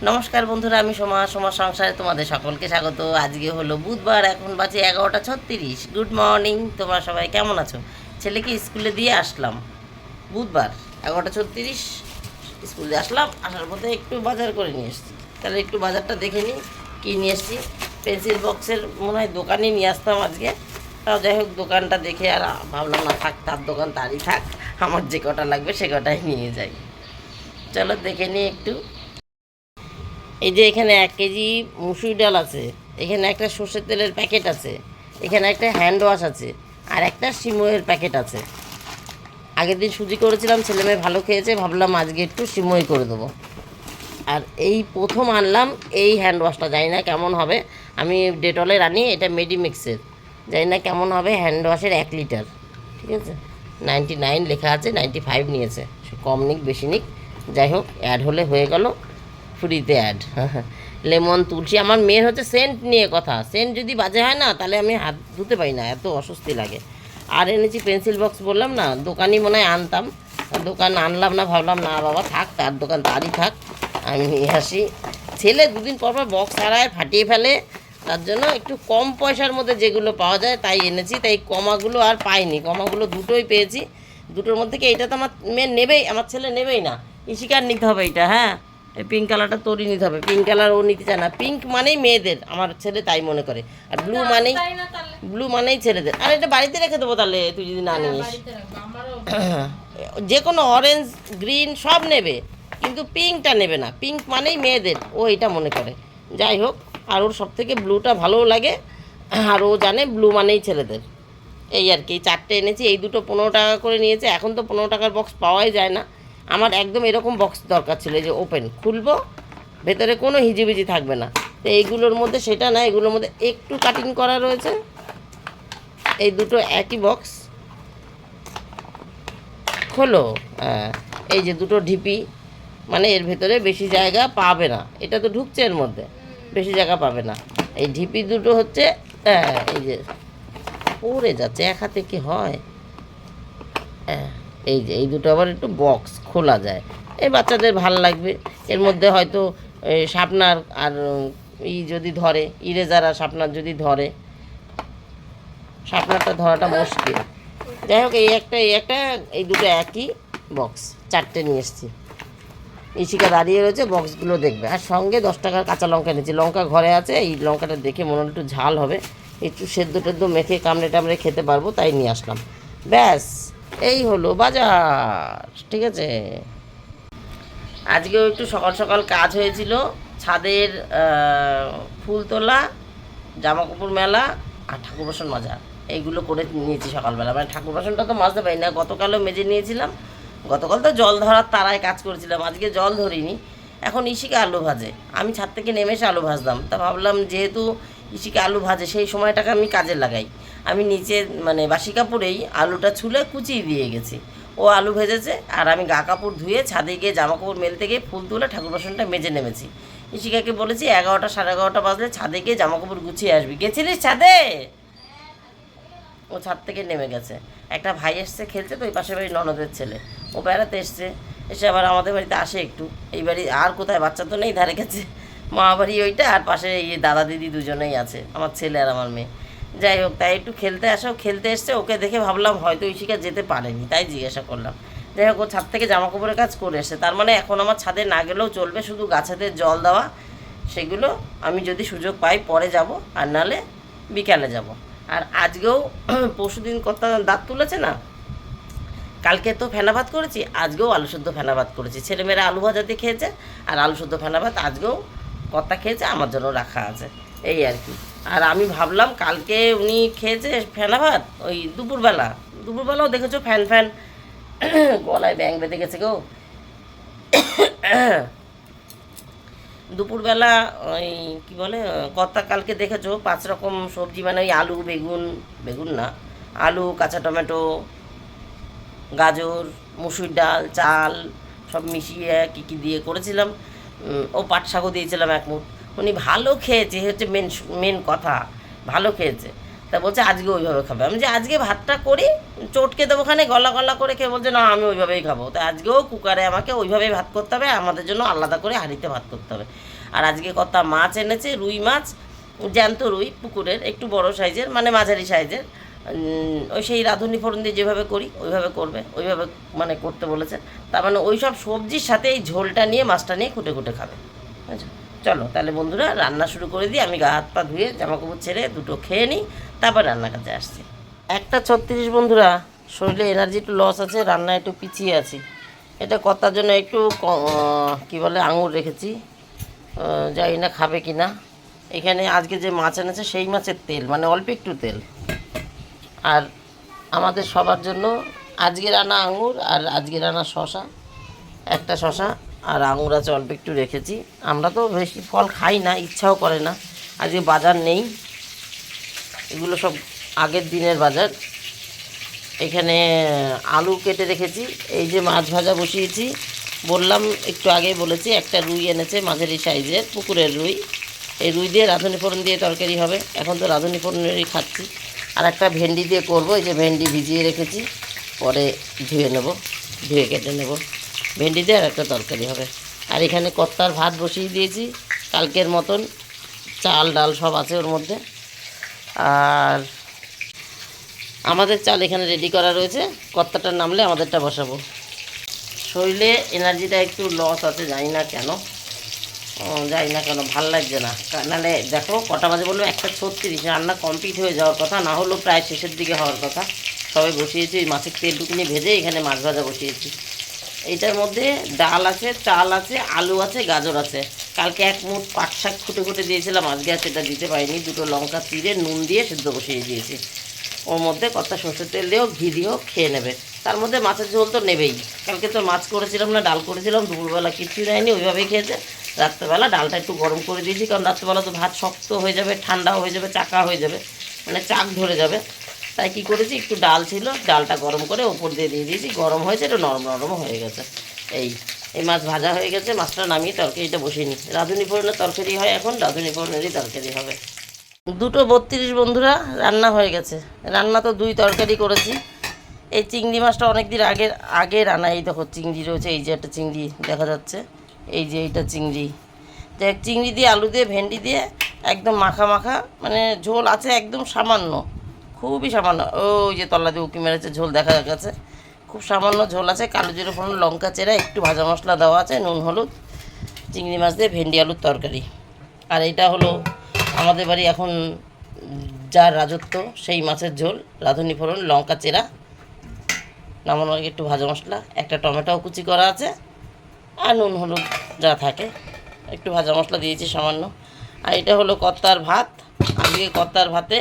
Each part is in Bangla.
নমস্কার বন্ধুরা, আমি সোমা সংসারে তোমাদের সকলকে স্বাগত। আজকে হলো বুধবার, এখন বাজে 11টা 36। গুড মর্নিং, তোমরা সবাই কেমন আছো? ছেলেকে স্কুলে দিয়ে আসলাম বুধবার 11টা 36 স্কুলে আসলাম। আসার পথে একটু বাজার করে নিয়ে এসেছি। তাহলে একটু বাজারটা দেখে নিই কী নিয়ে এসেছি। পেন্সিল বক্সের মনে হয় দোকানে নিয়ে আসতাম আজকে, তাও যাই হোক দোকানটা দেখে আর ভাবলাম না থাক, তার দোকান তারই থাক, আমার যে কটা লাগবে সে কটাই নিয়ে যাই। চলো দেখে নিই একটু। এই যে এখানে 1 কেজি মুসুর ডাল আছে, এখানে একটা সর্ষের তেলের প্যাকেট আছে, এখানে একটা হ্যান্ড ওয়াশ আছে, আর একটা সিমইয়ের প্যাকেট আছে। আগের দিন সুজি করেছিলাম, ছেলে মেয়ে ভালো খেয়েছে, ভাবলাম আজকে একটু সিমই করে দেবো। আর এই প্রথম আনলাম এই হ্যান্ড ওয়াশটা, জানি না কেমন হবে। আমি ডেটলের আনি, এটা মেডিমিক্সের, জানি না কেমন হবে। হ্যান্ড ওয়াশের 1 লিটার, ঠিক আছে, 99 লেখা আছে, 95 নিয়েছে। সে কম নিক বেশি নিক, যাই হোক অ্যাড হলে হয়ে গেল, ফ্রিতে অ্যাড। লেমন, তুলসী। আমার মেয়ের হচ্ছে সেন্ট নিয়ে কথা, সেন্ট যদি বাজে হয় না তাহলে আমি হাত ধুতে পারি না, এত অস্বস্তি লাগে। আর এনেছি পেন্সিল বক্স, বললাম না দোকানই মনে হয় আনতাম, দোকান আনলাম না, ভাবলাম না বাবা থাক, তার দোকান তারই থাক, আমি নিয়ে আসি। ছেলে দুদিন পর পর বক্স হারায়, ফাটিয়ে ফেলে, তার জন্য একটু কম পয়সার মধ্যে যেগুলো পাওয়া যায় তাই এনেছি। তাই কমাগুলো আর পাইনি, কমাগুলো দুটোই পেয়েছি। দুটোর মধ্যে কি এইটা তো আমার মেয়ে নেবেই, আমার ছেলে নেবেই না, ইশিকার নিতে হবে এইটা। হ্যাঁ, এই পিঙ্ক কালারটা তোরই নিতে হবে। পিঙ্ক কালার ও নিতে চায় না, পিঙ্ক মানেই মেয়েদের, আমার ছেলে তাই মনে করে। আর ব্লু মানেই ছেলেদের। আর এটা বাড়িতে রেখে দেবো তাহলে, তুই যদি না নিস। যে কোনো অরেঞ্জ, গ্রিন সব নেবে, কিন্তু পিঙ্কটা নেবে না, পিঙ্ক মানেই মেয়েদের, ও এটা মনে করে। যাই হোক, আর ওর সব থেকে ব্লুটা ভালোও লাগে, আর ও জানে ব্লু মানেই ছেলেদের। এই আর কি, 4টে এনেছি। এই দুটো 15 টাকা করে নিয়েছে। এখন তো 15 টাকার বক্স পাওয়াই যায় না। আমার একদম এরকম বক্স দরকার ছিল, এই যে ওপেন, খুলবো, ভেতরে কোনো হিজিবিজি থাকবে না। তো এইগুলোর মধ্যে সেটা না, এগুলোর মধ্যে একটু কাটিং করা রয়েছে। এই দুটো একই বক্স, খোলো। হ্যাঁ, এই যে দুটো ঢিপি, মানে এর ভেতরে বেশি জায়গা পাবে না, এটা তো ঢুকছে এর মধ্যে, বেশি জায়গা পাবে না। এই ঢিপি দুটো হচ্ছে, হ্যাঁ এই যে পড়ে যাচ্ছে, এক হাতে কি হয়। হ্যাঁ, এই যে এই দুটো আবার একটু বক্স খোলা যায়, এই বাচ্চাদের ভাল লাগবে। এর মধ্যে হয়তো শার্পনার আর ই যদি ধরে, ইরেজার আর শার্পনার যদি ধরে, শার্পনারটা ধরাটা মুশকিল। যাই হোক, এই একটা এই দুটো একই বক্স, 4টে নিয়ে এসেছি। ইশিকা দাঁড়িয়ে রয়েছে, বক্সগুলো দেখবে। আর সঙ্গে 10 টাকার কাঁচা লঙ্কা এনেছি, লঙ্কা ঘরে আছে। এই লঙ্কাটা দেখে মনে হলো একটু ঝাল হবে, একটু সেদ্ধ টেদ্ধ মেখে কামড়ে টামড়ে খেতে পারবো, তাই নিয়ে আসলাম। ব্যাস, এই হলো বাজার, ঠিক আছে। আজকেও একটু সকাল সকাল কাজ হয়েছিল, ছাদের ফুল তোলা, জামা কাপড় মেলা, আর ঠাকুর বাসন মাজা, এইগুলো করে নিয়েছি সকালবেলা। মানে ঠাকুর বাসনটা তো মাজতে পারি না, গতকালও মেজে নিয়েছিলাম। গতকাল তো জল ধরার তারায় কাজ করেছিলাম, আজকে জল ধরিনি। এখন ইশিকা আলু ভাজে, আমি ছাদ থেকে নেমে এসে আলু ভাজলাম। তা ভাবলাম যেহেতু ইশিকা আলু ভাজে, সেই সময়টাকে আমি কাজে লাগাই। আমি নিচে মানে বাসি কাপড়েই আলুটা ছুলে কুচিয়ে দিয়ে গেছি। ও আলু ভেজেছে, আর আমি গা কাপড় ধুয়ে ছাদে গিয়ে জামা কাপড় মেলতে গিয়ে ফুল তুলে ঠাকুর বাসনটা মেজে নেমেছি। ইশিকাকে বলেছি 11টা 11:30 বাজলে ছাদে গিয়ে জামা কাপড় গুছিয়ে আসবি। গেছিলিস ছাদে? ও ছাদ থেকে নেমে গেছে। একটা ভাই এসছে খেলছে, তো ওই পাশের বাড়ির ননদের ছেলে, ও বেড়াতে এসছে, এসে আবার আমাদের বাড়িতে আসে একটু। এই বাড়ি আর কোথায়, বাচ্চা তো নেই ধারে কাছে, মা বাড়ি ওইটা, আর পাশে এই দাদা দিদি দুজনেই আছে, আমার ছেলে আর আমার মেয়ে। যাই হোক, তাই একটু খেলতে আসো, খেলতে এসছে, ওকে দেখে ভাবলাম হয়তো ইশিকা যেতে পারেনি, তাই জিজ্ঞাসা করলাম। যাই হোক, ও ছাদ থেকে জামা কাপড়ের কাজ করে এসছে, তার মানে এখন আমার ছাদে না গেলেও চলবে, শুধু গাছেদের জল দেওয়া, সেগুলো আমি যদি সুযোগ পাই পরে যাব, আর নাহলে বিকালে যাব। আর আজকেও পরশুদিন কত দাঁত তুলেছে না, কালকে তো ফেনা ভাত করেছি, আজকেও আলু সেদ্ধ ফেনা ভাত করেছি। ছেলেমেয়েরা আলু ভাজাতে খেয়েছে, আর আলু সেদ্ধ ফেনা ভাত আজকেও কর্তা খেয়েছে, আমার জন্য রাখা আছে, এই আর কি। আর আমি ভাবলাম কালকে উনি খেয়েছে ফেনা ভাত ওই দুপুরবেলাও দেখেছো ফ্যান ফ্যান গলায় ব্যাং বেঁধে গেছে গো। দুপুরবেলা ওই কী বলে, কর্তা কালকে দেখেছো 5 রকম সবজি, মানে ওই আলু, বেগুন, বেগুন না, আলু, কাঁচা টমেটো, গাজর, মুসুর ডাল, চাল সব মিশিয়ে কী কী দিয়ে করেছিলাম। ও পাট শাকও দিয়েছিলাম 1 মুঠ। উনি ভালো খেয়েছে, হচ্ছে মেন মেন কথা, ভালো খেয়েছে। তা বলছে আজকে ওইভাবে খাবে। আমি যে আজকে ভাতটা করি, চটকে দেবো ওখানে গলা গলা করে, খেয়ে বলছে না আমি ওইভাবেই খাবো। তো আজকেও কুকারে আমাকে ওইভাবেই ভাত করতে হবে, আমাদের জন্য আলাদা করে হাঁড়িতে ভাত করতে হবে। আর আজকে কত মাছ এনেছে, রুই মাছ, জ্যান্ত রুই, পুকুরের একটু বড় সাইজের, মানে মাঝারি সাইজের। ওই সেই রাঁধুনি ফোড়ন দিয়ে যেভাবে করি ওইভাবে করবে, ওইভাবে মানে করতে বলেছে। তার মানে ওই সব সবজির সাথে এই ঝোলটা নিয়ে, মাছটা নিয়ে খুঁটে খুঁটে খাবে। আচ্ছা চলো তাহলে বন্ধুরা রান্না শুরু করে দিই। আমি গা হাত পা ধুয়ে জামাকাপড় ছেড়ে দুটো খেয়ে নিই, তারপর রান্নার কাছে আসছি। 1:36 বন্ধুরা, শরীরে এনার্জি একটু লস আছে, রান্না একটু পিছিয়ে আছি। এটা করার জন্য একটু কী বলে আঙুর রেখেছি, জানি না খাবে কি না। এখানে আজকে যে মাছ এনেছে সেই মাছের তেল, মানে অল্প একটু তেল। আর আমাদের সবার জন্য আজকে রান্না আঙুর, আর আজকে রান্না শশা, একটা শশা আর আঙুর আছে অল্প একটু রেখেছি। আমরা তো বেশি ফল খাই না, ইচ্ছাও করে না। আজকে বাজার নেই, এগুলো সব আগের দিনের বাজার। এখানে আলু কেটে রেখেছি, এই যে মাছ ভাজা বসিয়েছি। বললাম একটু আগেই বলেছি, একটা রুই এনেছে মাঝারি সাইজের, পুকুরের রুই। এই রুই দিয়ে রাঁধুনি ফোড়ন দিয়ে তরকারি হবে, এখন তো রাঁধুনি ফোড়নেরই খাচ্ছি। আর একটা ভেন্ডি দিয়ে করব, এই যে ভেন্ডি ভিজিয়ে রেখেছি, পরে ধুয়ে নেব, ধুয়ে কেটে নেব। ভেন্ডি দিয়ে আর একটা তরকারি হবে। আর এখানে কর্তার ভাত বসিয়ে দিয়েছি কালকের মতন, চাল ডাল সব আছে ওর মধ্যে। আর আমাদের চাল এখানে রেডি করা রয়েছে, কর্তাটা নামলে আমাদেরটা বসাবো। শরীরে এনার্জিটা একটু লস আছে, জানি না কেন, ভাল লাগছে না। নাহলে দেখো কটা বাজে বললো, 1:36, রান্না কমপ্লিট হয়ে যাওয়ার কথা, না হলেও প্রায় শেষের দিকে হওয়ার কথা। সবাই বসিয়েছি, ওই মাছের তেলটুকুনি ভেজে এখানে মাছ ভাজা বসিয়েছি। এইটার মধ্যে ডাল আছে, চাল আছে, আলু আছে, গাজর আছে। কালকে এক মুঠ পাট শাক খুঁটে খুঁটে দিয়েছিলাম, আজকে আর সেটা দিতে পারিনি। দুটো লঙ্কা চিড়ে নুন দিয়ে সেদ্ধ বসিয়ে দিয়েছি। ওর মধ্যে কত সর্ষের তেল দিয়েও ঘি দিয়েও খেয়ে নেবে। তার মধ্যে মাছের ঝোল তো নেবেই। কালকে তো মাছ করেছিলাম না, ডাল করেছিলাম, দুপুরবেলা কিছুই নেয়নি, ওইভাবেই খেয়েছে। রাত্রেবেলা ডালটা একটু গরম করে দিয়েছি, কারণ রাত্রেবেলা তো ভাত শক্ত হয়ে যাবে, ঠান্ডা হয়ে যাবে, চাকা হয়ে যাবে, মানে চাক ধরে যাবে। তাই কী করেছি, একটু ডাল ছিল, ডালটা গরম করে ওপর দিয়ে দিয়েছি, গরম হয়েছে, একটু নরম নরম হয়ে গেছে। এই মাছ ভাজা হয়ে গেছে, মাছটা নামিয়ে তরকারিটা বসিয়ে নিই। রাঁধুনি ফোড়নের তরকারি হয় এখন, রাঁধুনি ফোড়নেরই তরকারি হবে। 2:32 বন্ধুরা, রান্না হয়ে গেছে। রান্না তো 2 তরকারি করেছি। এই চিংড়ি মাছটা অনেক দিন আগে রান্না। এই দেখো চিংড়ি রয়েছে, এই যে একটা চিংড়ি দেখা যাচ্ছে, এই যে এইটা চিংড়ি। দেখ, চিংড়ি দিয়ে আলু দিয়ে ভেন্ডি দিয়ে একদম মাখা মাখা, মানে ঝোল আছে একদম সামান্য, খুবই সামান্য। ওই যে তলা দিয়ে উঁকি মেরেছে, ঝোল দেখা গেছে, খুব সামান্য ঝোল আছে। কালো জিরে ফোড়ন, লঙ্কা চেরা, একটু ভাজা মশলা দেওয়া আছে, নুন হলুদ। চিংড়ি মাছ দিয়ে ভেন্ডি আলুর তরকারি। আর এইটা হলো আমাদের বাড়ি এখন যার রাজত্ব, সেই মাছের ঝোল, রাঁধুনি ফোড়ন, লঙ্কা চেরা, নামানোর আগে একটু ভাজা মশলা, একটা টমেটো কুচি করা আছে, আর নুন হলুদ যা থাকে, একটু ভাজা মশলা দিয়েছি সামান্য। আর এটা হলো কর্তার ভাত। আজকে কর্তার ভাতে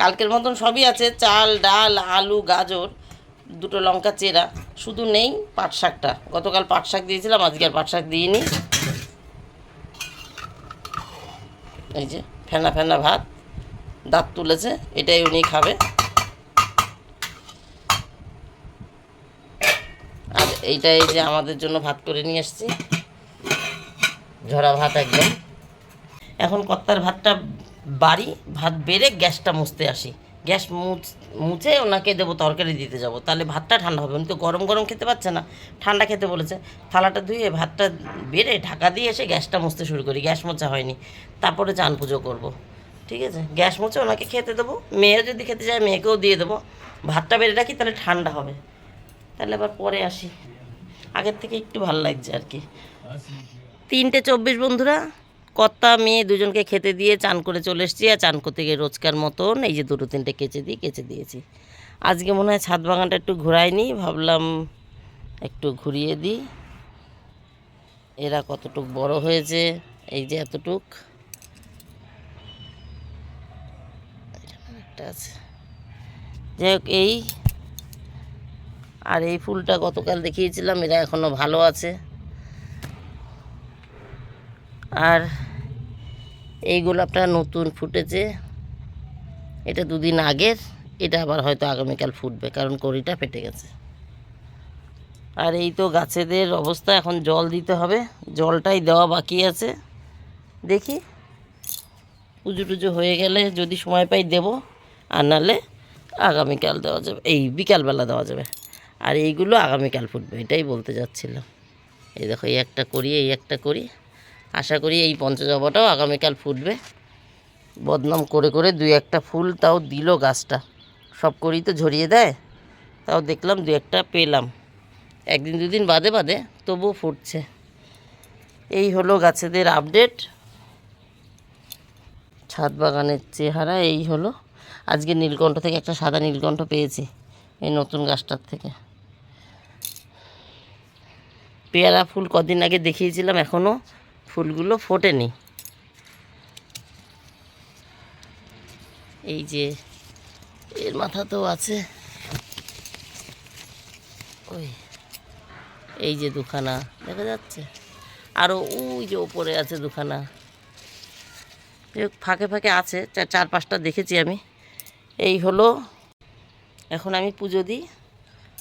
কালকের মতন সবই আছে, চাল ডাল আলু গাজর, দুটো লঙ্কা চেরা, শুধু নেই পাট শাকটা। গতকাল পাট শাক দিয়েছিলাম, আজকে আর পাট শাক দিইনি। এই যে ফেনা ফেনা ভাত, দাঁত তুলেছে, এটাই উনি খাবে। আর এইটা এই যে আমাদের জন্য ভাত করে নিয়ে এসেছি, ঝরা ভাত একদম। এখন কর্তার ভাতটা বাড়ি, ভাত বেড়ে গ্যাসটা মুছতে আসি। গ্যাস মুছে ওনাকে দেবো, তরকারি দিতে যাব, তাহলে ভাতটা ঠান্ডা হবে। উনি তো গরম গরম খেতে পারছে না, ঠান্ডা খেতে বলেছে। থালাটা ধুয়ে ভাতটা বেড়ে ঢাকা দিয়ে এসে গ্যাসটা মুছতে শুরু করি। গ্যাস মোছা হয়নি, তারপরে চান পুজো করব। ঠিক আছে, গ্যাস মুছে ওনাকে খেতে দেবো, মেয়েও যদি খেতে চায় মেয়েকেও দিয়ে দেবো। ভাতটা বেড়ে রাখি, তাহলে ঠান্ডা হবে, তাহলে আবার পরে আসি। আগের থেকে একটু ভালো লাগছে আর কি। 3:24 বন্ধুরা, কর্তা মেয়ে দুজনকে খেতে দিয়ে চান করে চলে এসেছি। আর চান করতে গিয়ে রোজকার মতন এই যে 2-3টে কেচে দিয়েছি। আজকে মনে হয় ছাদ বাগানটা একটু ঘোরাইনি, ভাবলাম একটু ঘুরিয়ে দিই। এরা কতটুক বড় হয়েছে, এই যে এতটুক একটা আছে, যাই হোক। আর এই ফুলটা গতকাল দেখিয়েছিলাম, এরা এখনও ভালো আছে। আর এই গোলাপটা নতুন ফুটেছে, এটা 2 দিন আগের, এটা আবার হয়তো আগামীকাল ফুটবে, কারণ কড়িটা ফেটে গেছে। আর এই তো গাছেদের অবস্থা, এখন জল দিতে হবে, জলটাই দেওয়া বাকি আছে। দেখি পুজো টুজো হয়ে গেলে যদি সময় পাই দেব। আর নাহলে আগামীকাল দেওয়া যাবে, এই বিকালবেলা দেওয়া যাবে। আর এইগুলো আগামীকাল ফুটবে, এটাই বলতে যাচ্ছিলাম। এই দেখো, এই একটা করি, এই একটা করি, আশা করি এই পঞ্চজবাটাও আগামীকাল ফুটবে। বদনাম করে করে 2-1টা ফুল তাও দিল গাছটা, সব করেই তো ঝরিয়ে দেয়, তাও দেখলাম 2-1টা পেলাম, 1-2 দিন বাদে বাদে, তবুও ফুটছে। এই হলো গাছেদের আপডেট, ছাদ বাগানের চেহারা এই হলো। আজকে নীলকণ্ঠ থেকে একটা সাদা নীলকণ্ঠ পেয়েছি, এই নতুন গাছটার থেকে। পেয়ারা ফুল কদিন আগে দেখিয়েছিলাম, এখনও ফুলগুলো ফোটেনি। এই যে এর মাথাতেও আছে, ওই এই যে দুখানা দেখা যাচ্ছে, আরও ওই যে ওপরে আছে দুখানা, ফাঁকে ফাঁকে আছে, 4-5টা দেখেছি আমি। এই হলো, এখন আমি পুজো দিই,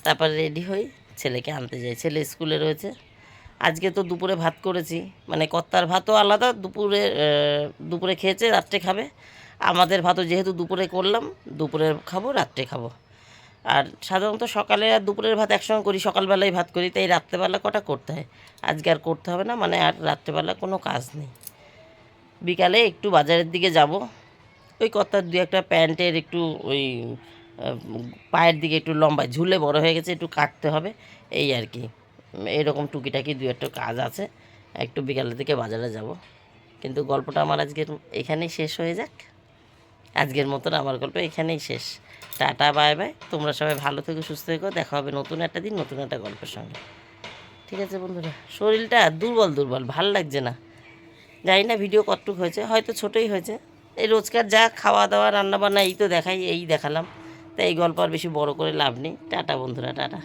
তারপর রেডি হই, ছেলেকে আনতে যাই, ছেলে স্কুলে রয়েছে। আজকে তো দুপুরে ভাত করেছি, মানে কর্তার ভাতও আলাদা, দুপুরে খেয়েছে, রাত্রে খাবে। আমাদের ভাতও যেহেতু দুপুরে করলাম, দুপুরে খাবো, রাত্রে খাবো। আর সাধারণত সকালে আর দুপুরের ভাত একসঙ্গে করি, সকালবেলায় ভাত করি, তাই রাত্রেবেলা কটা করতে হয়। আজকে আর করতে হবে না, মানে আর রাত্রেবেলা কোনো কাজ নেই। বিকালে একটু বাজারের দিকে যাব, ওই কর্তার 2-1টা প্যান্টের একটু ওই পায়ের দিকে একটু লম্বা ঝুলে বড় হয়ে গেছে, একটু কাটতে হবে, এই আর কি। এরকম টুকিটাকি 2-1টা কাজ আছে, একটু বিকালের দিকে বাজারে যাব। কিন্তু গল্পটা আমার আজকের এখানেই শেষ হয়ে যাক। আজকের মতন আমার গল্প এখানেই শেষ। Tata, bye bye. তোমরা সবাই ভালো থেকো, সুস্থ থেকো, দেখা হবে নতুন একটা দিন, নতুন একটা গল্পের সঙ্গে। ঠিক আছে বন্ধুরা, শরীরটা দুর্বল, ভাল লাগছে না। জানি না ভিডিও কতটুকু হয়েছে, হয়তো ছোটোই হয়েছে। এই রোজকার যা খাওয়া দাওয়া রান্নাবান্না এই তো দেখাই, এই দেখালাম, তাই এই গল্প আর বেশি বড় করে লাভ নেই। টাটা বন্ধুরা, টাটা।